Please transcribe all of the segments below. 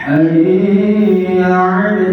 حي على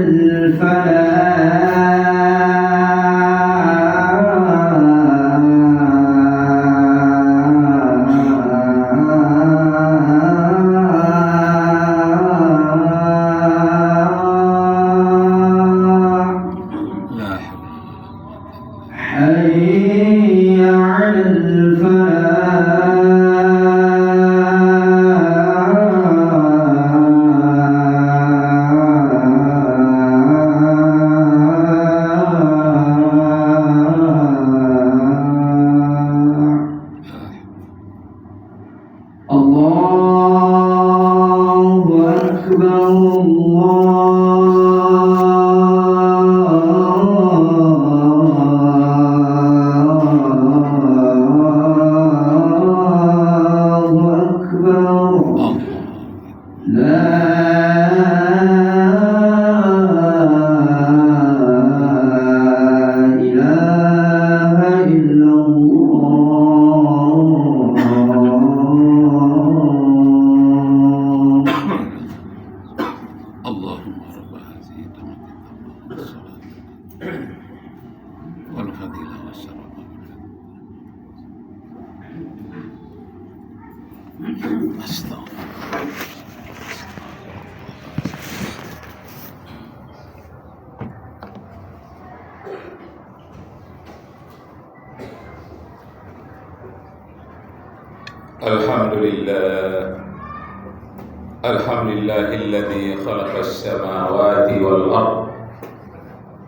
الذي خلق السماوات والأرض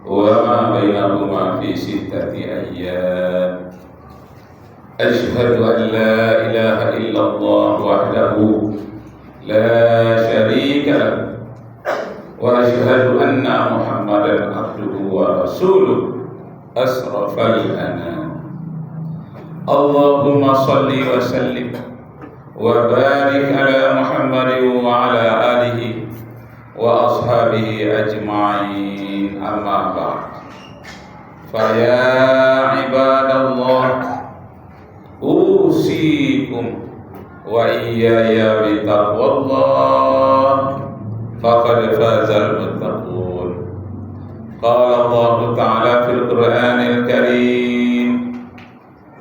وما بينهما في 6 أيام أشهد أن لا إله إلا الله وحده لا شريك له وأشهد أن محمدا عبده ورسوله أشرف الأنام اللهم صل وسلم وبارك على محمد وعلى آله وأصحابه أجمعين أما بعد فيا عباد الله أوصيكم وإياي بتقوى الله فقد فاز المتقون قال الله تعالى في القرآن الكريم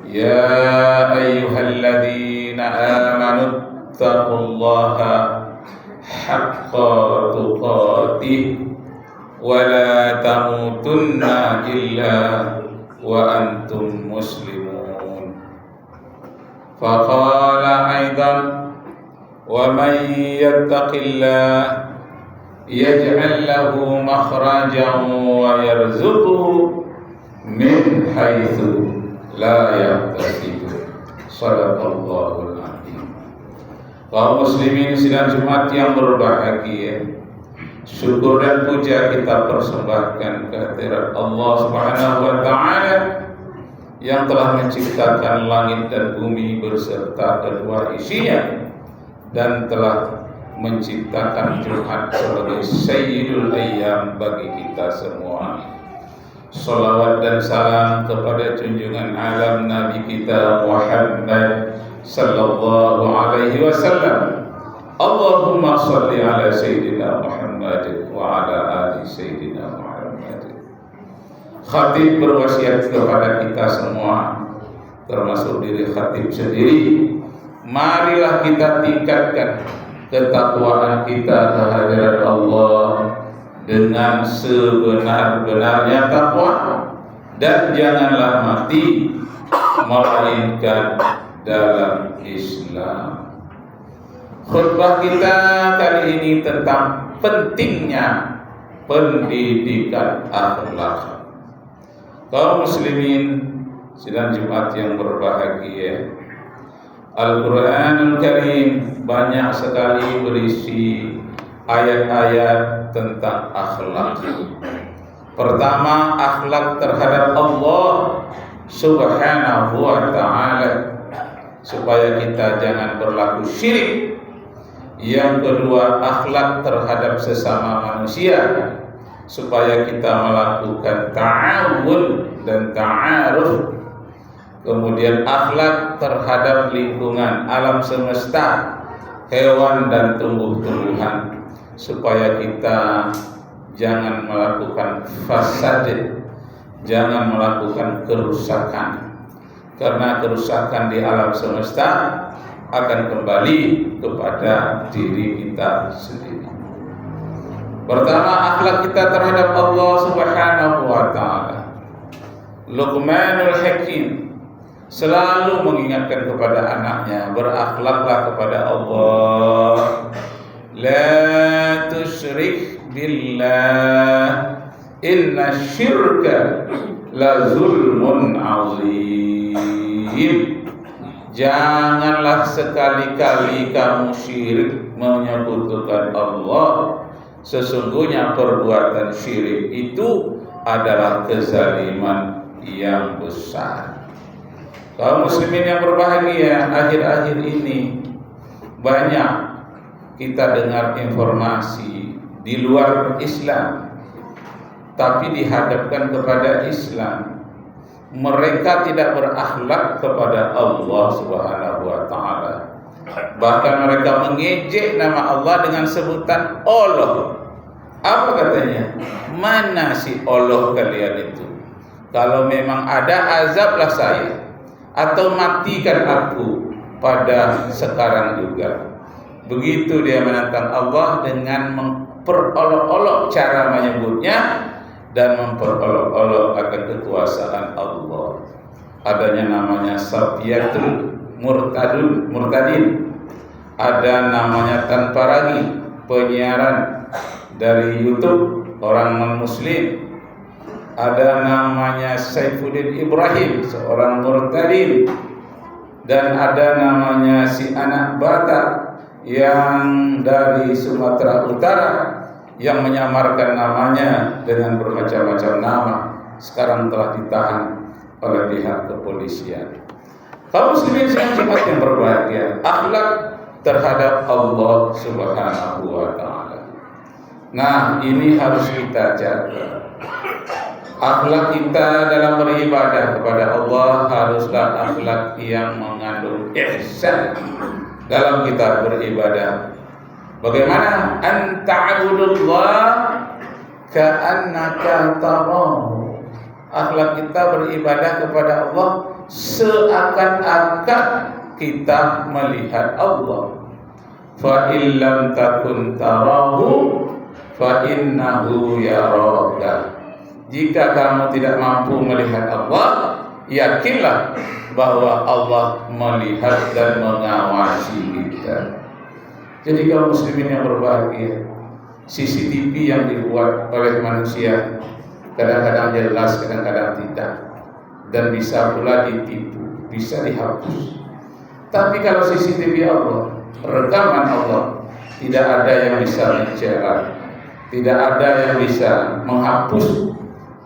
يا أيها الذين آمنوا اتقوا الله حق تقاته ولا تموتن إلا وأنتم مسلمون فقال أيضا ومن يتق الله يجعل له مخرجا ويرزقه من حيث لا يحتسب Sadaqallahul Azim. Kaum muslimin sidang Jumat yang berbahagia, syukur dan puja kita persembahkan kehadirat Allah Subhanahu wa taala yang telah menciptakan langit dan bumi beserta kedua isinya dan telah menciptakan Jumat sebagai Sayyidul Ayyam bagi kita semua. Salawat dan salam kepada junjungan alam Nabi kita Muhammad sallallahu alaihi wasallam. Allahumma salli ala Sayyidina Muhammad wa ala ali Sayyidina Muhammad. Khatib berwasiat kepada kita semua, termasuk diri khatib sendiri, marilah kita tingkatkan ketakwaan kita kehadirat Allah dengan sebenar-benarnya takwa, dan janganlah mati melainkan dalam Islam. Khutbah kita kali ini tentang pentingnya pendidikan akhlak. Kaum muslimin sidang Jumat yang berbahagia, Al-Quranul Karim banyak sekali berisi ayat-ayat tentang akhlak. Pertama, akhlak terhadap Allah Subhanahu wa ta'ala, supaya kita jangan berlaku syirik Yang kedua, akhlak terhadap sesama manusia, supaya kita melakukan ta'awun dan ta'aruf. Kemudian akhlak terhadap lingkungan, alam semesta, hewan dan tumbuh-tumbuhan, supaya kita jangan melakukan fasad, jangan melakukan kerusakan. Karena kerusakan di alam semesta akan kembali kepada diri kita sendiri. Pertama, akhlak kita terhadap Allah Subhanahu wa taala. Luqmanul Hakim selalu mengingatkan kepada anaknya, berakhlaklah kepada Allah. La tusyrik billah, inna syirka la zulmun azim. Janganlah sekali-kali kamu syirik, menyekutukan Allah. Sesungguhnya perbuatan syirik itu adalah kezaliman yang besar. Kaum muslimin yang berbahagia, akhir-akhir ini banyak kita dengar informasi di luar Islam, tapi dihadapkan kepada Islam. Mereka tidak berakhlak kepada Allah Subhanahu wa taala. Bahkan mereka mengejek nama Allah dengan sebutan Allah. Apa katanya? Mana si Allah kalian itu? Kalau memang ada, azablah saya, atau matikan aku pada sekarang juga. Begitu dia menantang Allah dengan memperolok-olok cara menyebutnya dan memperolok-olok akan kekuasaan Allah. Adanya namanya Sabiyatul Murtadin, ada namanya tanpa lagi penyiaran dari YouTube orang non-muslim, ada namanya Saifuddin Ibrahim, seorang murtadin, dan ada namanya si anak Batak yang dari Sumatera Utara yang menyamarkan namanya dengan bermacam-macam nama, sekarang telah ditahan oleh pihak kepolisian. Kaum muslimin yang berbahagia, akhlak terhadap Allah Subhanahu wa taala. Nah, ini harus kita jaga. Akhlak kita dalam beribadah kepada Allah haruslah akhlak yang mengandung ihsan dalam kita beribadah. Bagaimana? An ta'budullah ka'annaka tarahu. Akhlak kita beribadah kepada Allah seakan-akan kita melihat Allah. Fa illam takun tarahu fa innahu yaraka. Jika kamu tidak mampu melihat Allah, yakinlah bahwa Allah melihat dan mengawasi kita. Jadi kaum muslimin yang berbahagia, CCTV yang dibuat oleh manusia kadang-kadang jelas, kadang-kadang tidak, dan bisa pula ditipu, bisa dihapus. Tapi kalau CCTV Allah, rekaman Allah, tidak ada yang bisa bicara, tidak ada yang bisa menghapus,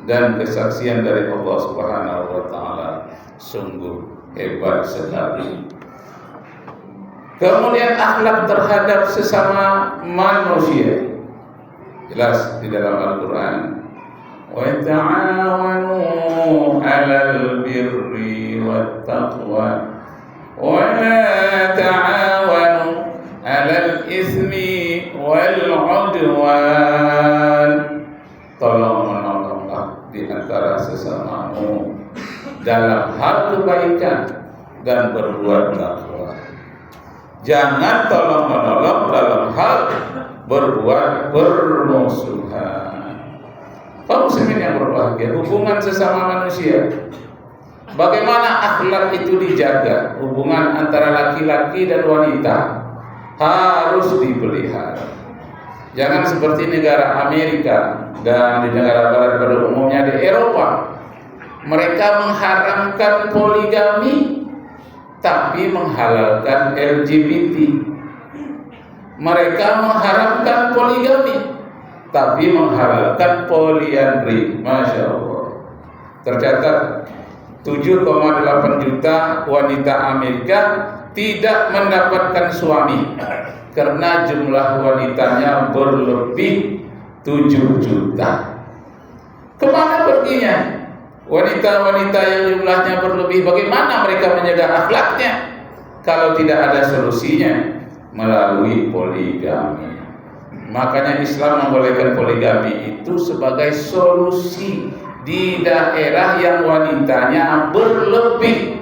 dan kesaksian dari Allah Subhanahu wa taala sungguh hebat sekali. Kemudian akhlak terhadap sesama manusia, jelas di dalam Al-Qur'an, wa ta'awanu 'alal birri wat taqwa wa la ta'awanu 'alal itsmi wal 'udwan. Tolong menolonglah di antara sesamamu dalam hal kebaikan dan berbuat takwa. Jangan tolong menolong dalam hal berbuat permusuhan. Kaum muslimin yang berbahagia, hubungan sesama manusia, bagaimana akhlak itu dijaga? Hubungan antara laki-laki dan wanita harus dipelihara. Jangan seperti negara Amerika dan di negara barat pada umumnya di Eropa. Mereka mengharamkan poligami tapi menghalalkan LGBT. Mereka mengharamkan poligami tapi menghalalkan poliandri. Masya Allah. Tercatat 7,8 juta wanita Amerika tidak mendapatkan suami karena jumlah wanitanya berlebih 7 juta. Kemana perginya wanita-wanita yang jumlahnya berlebih? Bagaimana mereka menjaga akhlaknya kalau tidak ada solusinya melalui poligami? Makanya Islam membolehkan poligami itu sebagai solusi di daerah yang wanitanya berlebih.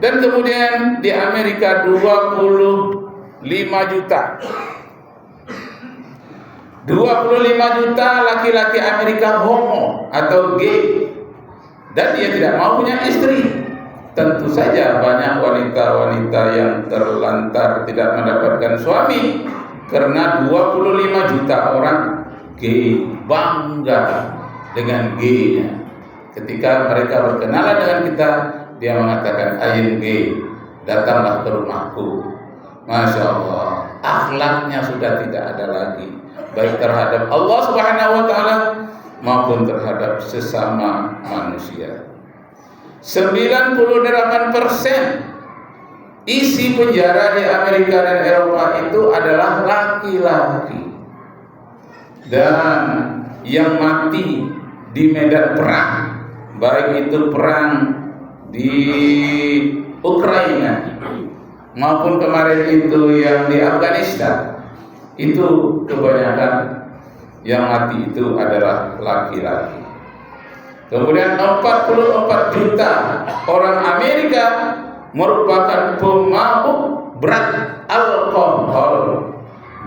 Dan kemudian di Amerika 25 juta 25 juta laki-laki Amerika homo atau gay, dan dia tidak mau punya istri. Tentu saja banyak wanita-wanita yang terlantar tidak mendapatkan suami karena 25 juta orang gay bangga dengan gay-nya. Ketika mereka berkenalan dengan kita, dia mengatakan, "Ayin gay, datanglah ke rumahku." Masya Allah, akhlaknya sudah tidak ada lagi, baik terhadap Allah Subhanahu wa Ta'ala maupun terhadap sesama manusia. 98% isi penjara di Amerika dan Eropa itu adalah laki-laki, dan yang mati di medan perang, baik itu perang di Ukraina maupun kemarin itu yang di Afghanistan, itu kebanyakan yang mati itu adalah laki-laki. Kemudian 44 juta orang Amerika merupakan pemabuk berat alkohol.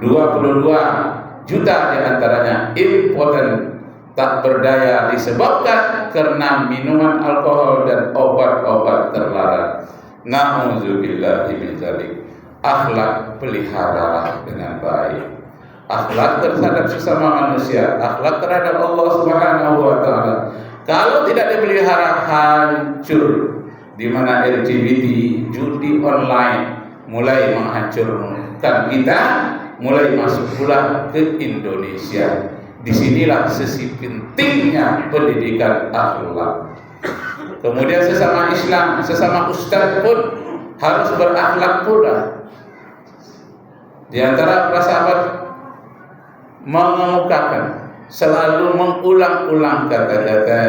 22 juta diantaranya impoten, tak berdaya disebabkan karena minuman alkohol dan obat-obat terlarang. Na'udzubillahi min dzalik. Akhlak peliharalah dengan baik. Akhlak terhadap sesama manusia, akhlak terhadap Allah Subhanahu wa Ta'ala. Kalau tidak dipelihara, hancur. Di mana LGBT, judi online mulai menghancurkan kita, mulai masuk pula ke Indonesia. Disinilah sisi pentingnya pendidikan akhlak. Kemudian sesama Islam, sesama ustaz pun harus berakhlak pula. Di antara para sahabat mengemukakan, selalu mengulang-ulang kata-kata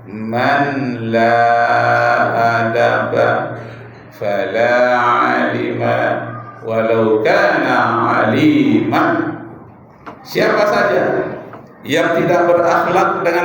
man la adaba fala alima walau kana aliman. Siapa saja yang tidak berakhlak dengan